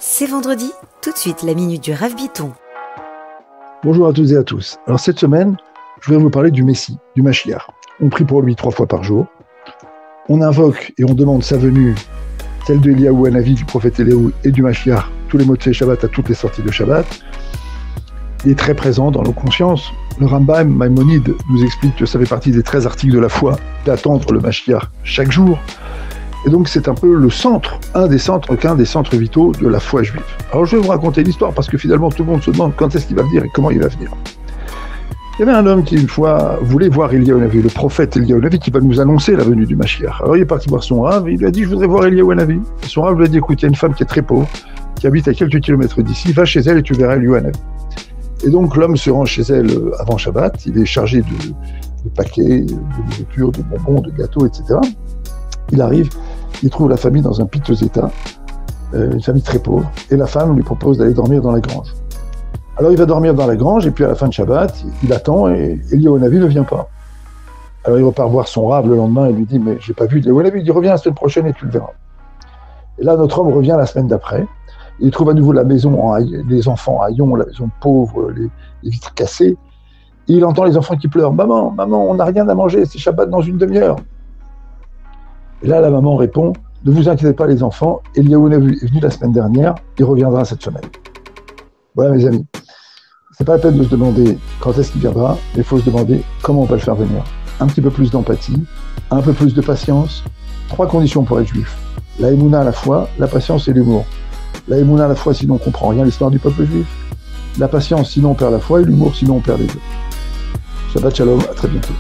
C'est vendredi, tout de suite la minute du Rav Biton. Bonjour à toutes et à tous. Alors cette semaine, je voudrais vous parler du Messie, du Mashiach. On prie pour lui 3 fois par jour. On invoque et on demande sa venue, celle de Eliyahu Hanavi, du prophète Eliyahu et du Mashiach, tous les mots de fait Shabbat à toutes les sorties de Shabbat. Il est très présent dans nos consciences. Le Rambam Maïmonide nous explique que ça fait partie des 13 articles de la foi d'attendre le Mashiach chaque jour. Et donc c'est un peu le centre, qu'un des centres vitaux de la foi juive. Alors je vais vous raconter l'histoire parce que finalement tout le monde se demande quand est-ce qu'il va venir et comment il va venir. Il y avait un homme qui une fois voulait voir Eliyahu Hanavi, le prophète Eliyahu Hanavi qui va nous annoncer la venue du Mashiach. Alors il est parti voir son Rav et il lui a dit je voudrais voir Eliyahu Hanavi. Et son Rav lui a dit écoute, il y a une femme qui est très pauvre, qui habite à quelques kilomètres d'ici, va chez elle et tu verras Eliyahu Hanavi. Et donc l'homme se rend chez elle avant Shabbat, il est chargé de paquets, de nourriture, de bonbons, de gâteaux, etc. Il arrive, il trouve la famille dans un piteux état, une famille très pauvre, et la femme lui propose d'aller dormir dans la grange. Alors il va dormir dans la grange, et puis à la fin de Shabbat, il attend, et Eliyahu Hanavi ne vient pas. Alors il repart voir son Rav le lendemain, et lui dit « mais j'ai pas vu Eliyahu Hanavi », il dit « reviens la semaine prochaine et tu le verras ». Et là notre homme revient la semaine d'après, il trouve à nouveau la maison, les enfants en haillons, la maison pauvre, les vitres cassées, et il entend les enfants qui pleurent « maman, on n'a rien à manger, c'est Shabbat dans une demi-heure ». Et là, la maman répond « Ne vous inquiétez pas les enfants, Eliyahu Hanavi est venu la semaine dernière, il reviendra cette semaine. » Voilà mes amis, c'est pas la peine de se demander quand est-ce qu'il viendra, mais il faut se demander comment on va le faire venir. Un petit peu plus d'empathie, un peu plus de patience, 3 conditions pour être juif. La émouna à la fois, la patience et l'humour. La émouna à la fois, sinon on comprend rien à l'histoire du peuple juif. La patience, sinon on perd la foi, et l'humour, sinon on perd les deux. Shabbat shalom, à très bientôt.